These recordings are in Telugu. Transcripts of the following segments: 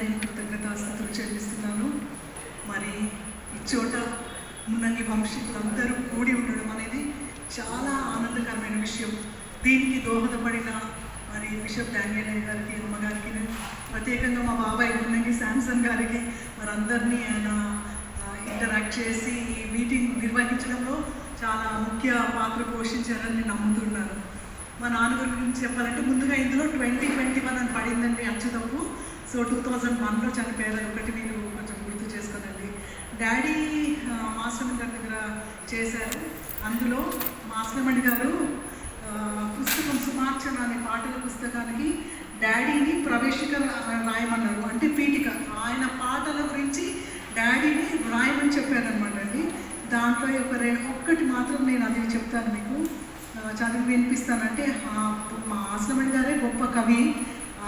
నేను కృతజ్ఞతాస్తుతులు చెల్లిస్తున్నాను. మరి ఈ చోట మున్నంగి వంశీకులందరూ కూడి ఉండడం అనేది చాలా ఆనందకరమైన విషయం. దీనికి దోహదపడిన మరి బిషప్ డానియల్ అయ్య గారికి, అమ్మగారికి, ప్రత్యేకంగా మా బాబాయ్ మున్నంగి శాంసన్ గారికి మరి అందరినీ ఆయన ఇంటరాక్ట్ చేసి ఈ మీటింగ్ నిర్వహించడంలో చాలా ముఖ్య పాత్ర పోషించారని నేను నమ్ముతున్నాను. మా నాన్నగారి గురించి చెప్పాలంటే ముందుగా ఇందులో 2021 అని పడిందండి అచ్చుతప్పు. సో 2001లో చనిపోయారు. ఒకటి మీరు కొంచెం గుర్తు చేసుకోనండి. డాడీ మాస్టర్మణి గారి దగ్గర చేశారు. అందులో మాస్టర్మణి గారు పుస్తకం సుమార్చన అనే పాటల పుస్తకానికి డాడీని ప్రవేశిక రాయమన్నారు, అంటే పీఠిక. ఆయన పాటల గురించి డాడీని రాయమని చెప్పారనమాట అండి. దాంట్లో ఒక్కటి మాత్రం నేను అది చెప్తాను, మీకు చదివి వినిపిస్తానంటే మా మాస్టర్మణి గారే గొప్ప కవి.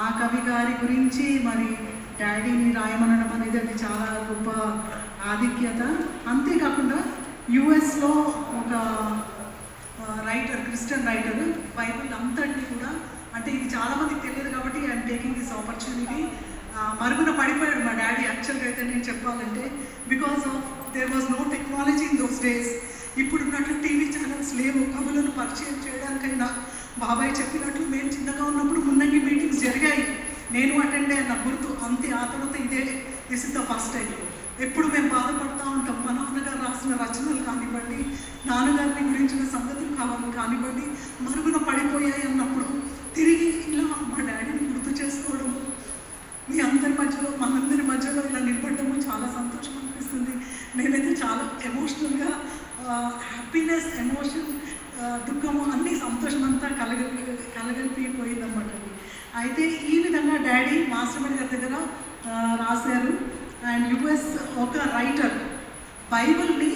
ఆ కవి గారి గురించి మరి డాడీని రాయమనడం అనేది అది చాలా గొప్ప ఆధిక్యత. అంతేకాకుండా యుఎస్లో ఒక రైటర్, క్రిస్టియన్ రైటర్, బైబిల్ అంతటిని కూడా, అంటే ఇది చాలామందికి తెలియదు కాబట్టి ఐఎమ్ టేకింగ్ దిస్ ఆపర్చునిటీ. మరుగున పడిపోయాడు మా డాడీ. యాక్చువల్గా అయితే నేను చెప్పాలంటే because of there was no technology in those days. ఇప్పుడున్నట్లు టీవీ ఛానల్స్ లేవు. కవులను పరిచయం చేయడానికైనా బాబాయ్ చెప్పినట్లు మేము చిన్నగా ఉన్నప్పుడు మున్నంగి మీటింగ్స్ జరిగాయి. నేను అటెండ్ అయ్యాను, నాకు గుర్తు. అంతే. ఆ తర్వాత this is the first time. ఎప్పుడు మేము బాధపడుతూ ఉంటాం. మా నాన్నగారు రాసిన రచనలు కానివ్వండి, నాన్నగారిని గురించిన సంగతులు కానివ్వండి మరుగున పడిపోయాయి అన్నప్పుడు తిరిగి ఇలా మా డాడీని గుర్తు చేసుకోవడం, మీ అందరి మధ్యలో, మనందరి మధ్యలో ఇలా నిలబడము చాలా సంతోషం అనిపిస్తుంది. నేనైతే చాలా ఎమోషనల్గా, హ్యాపీనెస్, ఎమోషన్, దుఃఖము, అన్ని సంతోషం అంతా కలగలిపిపోయిందన్నమాట. అయితే ఈ విధంగా డాడీ మాస్టర్మణి గారి దగ్గర రాశారు. అండ్ యుఎస్ ఒక రైటర్ బైబిల్ని,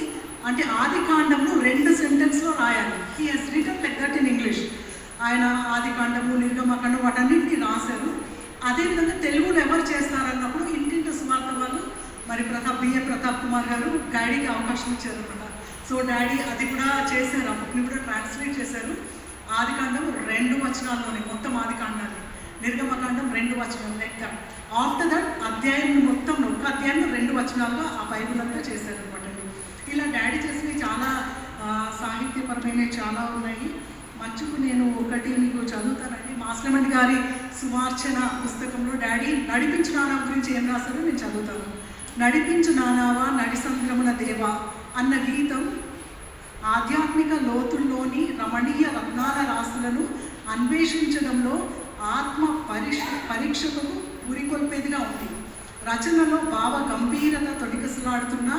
అంటే ఆది కాండము 2 సెంటెన్స్లో రాయాలి. He has written like that in English. ఆయన ఆది కాండము, నిర్గమకాండం వాటన్నింటినీ రాశారు. అదేవిధంగా తెలుగులో ఎవరు చేస్తారన్నప్పుడు ఇంటింటి సువార్త వాళ్ళు మరి బిఏ ప్రతాప్ కుమార్ గారు డాడీకి అవకాశం ఇచ్చారన్నమాట. సో డాడీ అది కూడా చేశారు, ఆ బుక్ని కూడా ట్రాన్స్లేట్ చేశారు. ఆది కాండం 2 వచనాల్లోనే మొత్తం ఆది కాండాన్ని, నిర్గమకాండం 2 వచనాలు లెక్క. ఆఫ్టర్ దట్ అధ్యాయం మొత్తంలో ఒక అధ్యాయం 2 వచనాలుగా ఆ బైబిల్ అంతా చేశారనమాట. ఇలా డాడీ చేసినవి చాలా సాహిత్యపరమైనవి చాలా ఉన్నాయి. మంచుకు నేను ఒకటి మీకు చదువుతానండి. మాస్టర్మణి గారి సుమార్చన పుస్తకంలో డాడీ నడిపించు నానా గురించి ఏం రాశారో నేను చదువుతాను. నడిపించు నానావా నడి సంద్రమున దేవా అన్న గీతం ఆధ్యాత్మిక లోతుల్లోని రమణీయ రత్నాల రాశులను అన్వేషించడంలో ఆత్మ పరీక్షకు పురికొల్పేదిగా ఉంది. రచనలో భావ గంభీరత తొడిగసలాడుతున్న,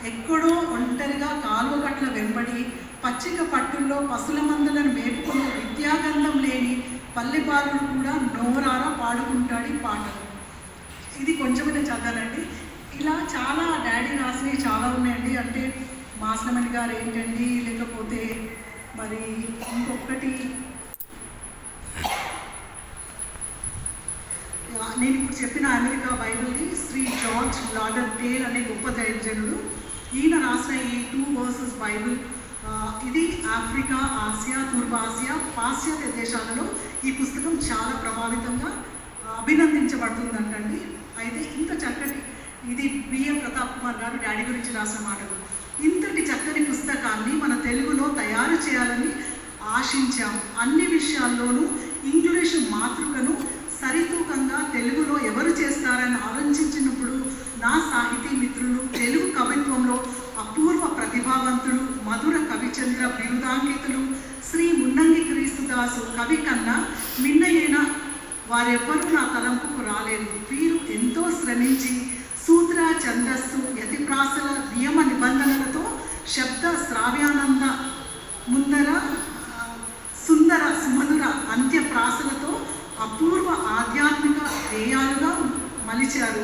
ఎక్కడో ఒంటరిగా కాలువగట్ల వెంబడి పచ్చిక పట్టుల్లో పశుల మందలను మేపుకున్న విద్యాగంధం లేని పల్లెపాలను కూడా నోరారా పాడుకుంటాడు ఈ పాటలు. ఇది కొంచెమే చదవాలండి. ఇలా చాలా డాడీ రాసినవి చాలా ఉన్నాయండి. అంటే మాస్టర్మణి గారు ఏంటండి, లేకపోతే మరి ఇంకొకటి నేను ఇప్పుడు చెప్పిన అమెరికా బైబిల్ని శ్రీ జార్జ్ లాడర్డేల్ అనే గొప్ప దైవజనుడు, ఈయన రాసిన ఈ 2 వర్సెస్ బైబిల్, ఇది ఆఫ్రికా, ఆసియా, తూర్పు ఆసియా, పాశ్చాత్య దేశాలలో ఈ పుస్తకం చాలా ప్రభావితంగా అభినందించబడుతుందంటండి. అయితే ఇంత చక్కటి, ఇది బిఏ ప్రతాప్ కుమార్ గారు డాడీ గురించి రాసిన మాటలు. ఇంతటి చక్కని పుస్తకాన్ని మన తెలుగులో తయారు చేయాలని ఆశించాం. అన్ని విషయాల్లోనూ ఇంగ్లీషు మాతృకను సరితూకంగా తెలుగులో ఎవరు చేస్తారని ఆలోచించినప్పుడు నా సాహితీ మిత్రులు తెలుగు కవిత్వంలో అపూర్వ ప్రతిభావంతులు, మధుర కవిచంద్ర బిరుదాంకితులు శ్రీ మున్నంగి క్రీస్తుదాసు కవి కన్నా మిన్నయైన వారెవ్వరూ నా తలంపుకు రాలేదు. వీరు ఎంతో శ్రమించి సూత్ర, ఛందస్సు, యతిప్రాసల నియమ నిబంధనలతో శబ్ద శ్రావ్యానంద ముందర సుందర సుమధుర అంత్యప్రాసలతో అపూర్వ ఆధ్యాత్మిక గేయాలుగా మలిచారు.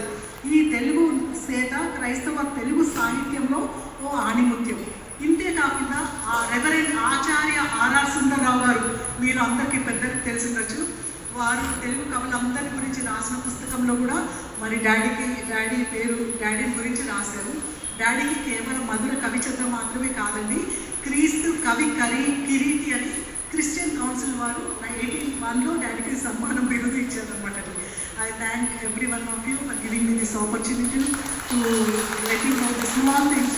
ఈ తెలుగు సేత క్రైస్తవ తెలుగు సాహిత్యంలో ఓ ఆణిముత్యం. ఇంతే కాకుండా ఆ రెవరెండ్ ఆచార్య ఆర్ఆర్ సుందరరావు గారు, మీరు అందరికీ పెద్దకి తెలిసిండొచ్చు, వారు తెలుగు కవులందరి గురించి రాసిన పుస్తకంలో కూడా మరి డాడీ గురించి రాశారు. డాడీకి కేవలం మధుర కవిచంద్ర మాత్రమే కాదండి, క్రీస్తు కవి కిరీటి అని క్రిస్టియన్ కౌన్సిల్ వారు 1881లో డాడీకి సన్మానం బిరుదు ఇచ్చారనమాట. I thank every one of you for giving me this opportunity to let you know the small things